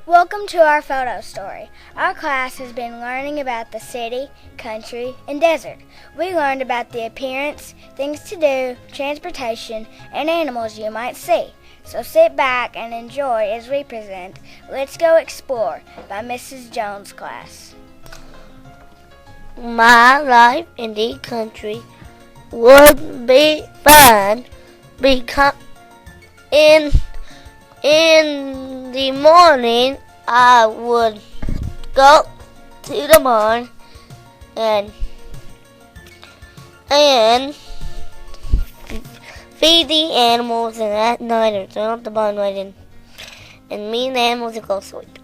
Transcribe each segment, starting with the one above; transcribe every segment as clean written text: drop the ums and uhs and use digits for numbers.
Welcome to our photo story. Our class has been learning about the city, country, and desert. We learned about the appearance, things to do, transportation, and animals you might see. So sit back and enjoy as we present Let's Go Explore by Mrs. Jones' class. My life in the country would be fun because in the morning I would go to the barn and feed the animals, and at night I turn off the barn light and me and the animals would go sleep.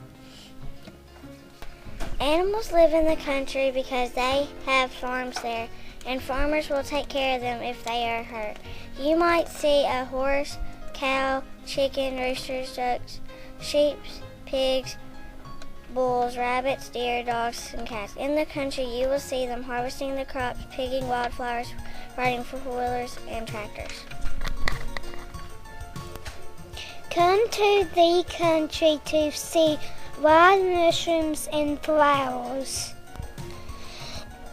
Animals live in the country because they have farms there, and farmers will take care of them if they are hurt. You might see a horse, cow, chicken, roosters, ducks, sheep, pigs, bulls, rabbits, deer, dogs, and cats. In the country, you will see them harvesting the crops, picking wildflowers, riding four-wheelers and tractors. Come to the country to see wild mushrooms and flowers.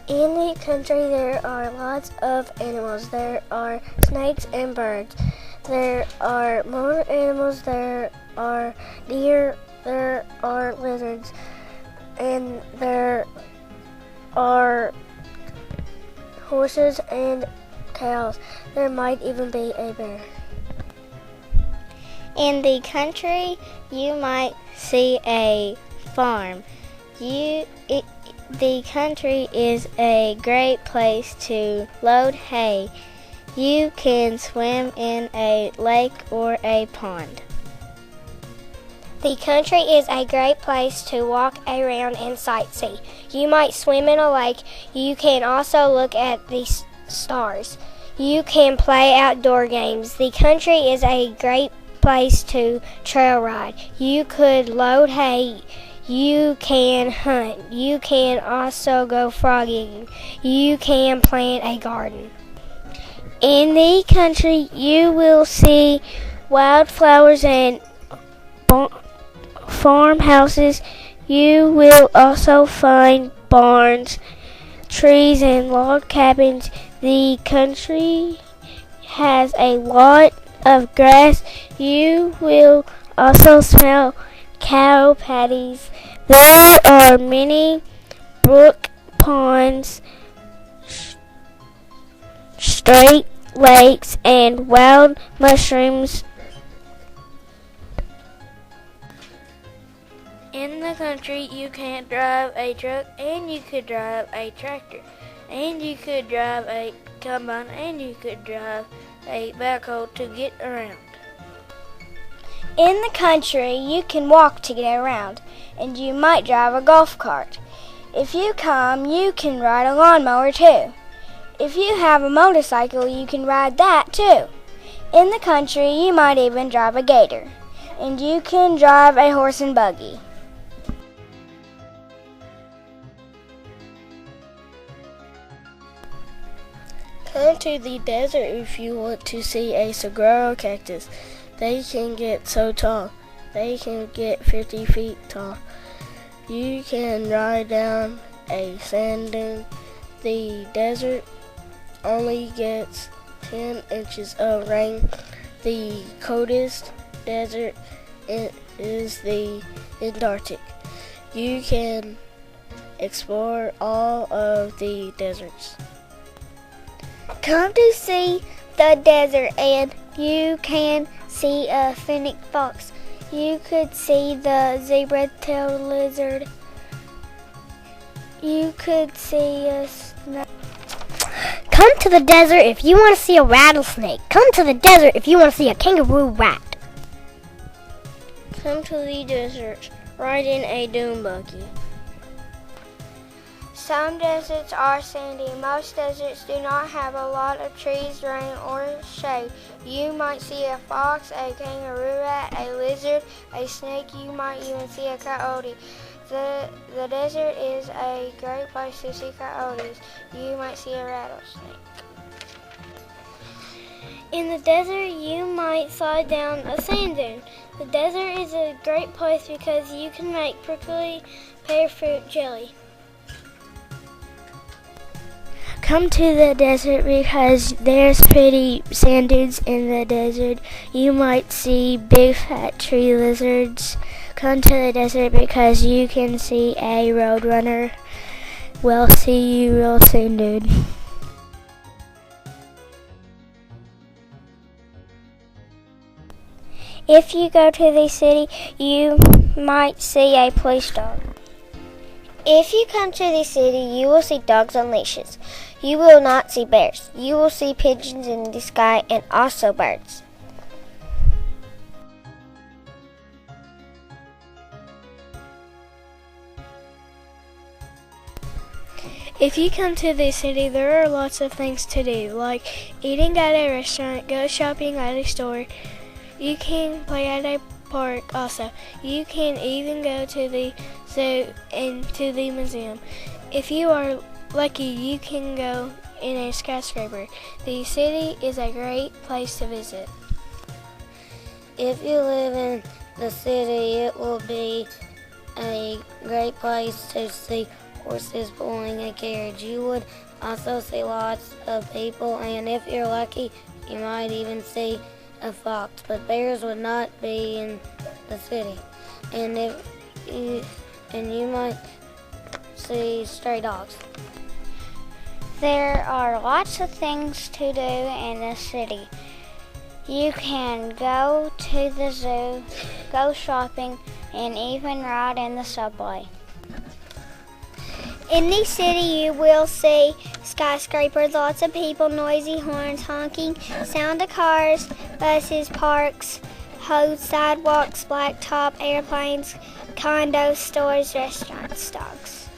In the country there are lots of animals. There are snakes and birds. There are more animals. There are deer. There are lizards. And there are horses and cows. There might even be a bear. In the country, you might see a farm. The country is a great place to load hay. You can swim in a lake or a pond. The country is a great place to walk around and sightsee. You might swim in a lake. You can also look at the stars. You can play outdoor games. The country is a great place to trail ride. You could load hay. You can hunt. You can also go frogging. You can plant a garden. In the country, you will see wildflowers and farmhouses. You will also find barns, trees, and log cabins. The country has a lot of grass. You will also smell cow patties. There are many brook, ponds, straight lakes, and wild mushrooms. In the country, you can drive a truck, and you could drive a tractor, and you could drive a combine, and you could drive a backhoe to get around. In the country, you can walk to get around, and you might drive a golf cart. If you come, you can ride a lawnmower too. If you have a motorcycle, you can ride that too. In the country, you might even drive a gator, and you can drive a horse and buggy. Come to the desert if you want to see a saguaro cactus. They can get so tall. They can get 50 feet tall. You can ride down a sand dune. The desert only gets 10 inches of rain. The coldest desert is the Antarctic. You can explore all of the deserts. Come to see the desert, and you can see a fennec fox. You could see the zebra-tailed lizard. You could see a snake. Come to the desert if you want to see a rattlesnake. Come to the desert if you want to see a kangaroo rat. Come to the desert, ride in a dune buggy. Some deserts are sandy. Most deserts do not have a lot of trees, rain, or shade. You might see a fox, a kangaroo rat, a lizard, a snake. You might even see a coyote. The desert is a great place to see coyotes. You might see a rattlesnake. In the desert, you might slide down a sand dune. The desert is a great place because you can make prickly pear fruit jelly. Come to the desert because there's pretty sand dunes in the desert. You might see big fat tree lizards. Come to the desert because you can see a roadrunner. We'll see you real soon, dude. If you go to the city, you might see a police dog. If you come to the city, you will see dogs on leashes. You will not see bears. You will see pigeons in the sky and also birds. If you come to the city, there are lots of things to do, like eating at a restaurant, go shopping at a store. You can play at a park also. You can even go to the zoo and to the museum. If you are lucky, you can go in a skyscraper. The city is a great place to visit. If you live in the city, it will be a great place to see horses pulling a carriage. You would also see lots of people, and if you're lucky, you might even see a fox, but bears would not be in the city. And you might see stray dogs. There are lots of things to do in the city. You can go to the zoo, go shopping, and even ride in the subway. In the city, you will see skyscrapers, lots of people, noisy horns, honking, sound of cars, buses, parks, sidewalks, blacktop, airplanes, condos, stores, restaurants, dogs.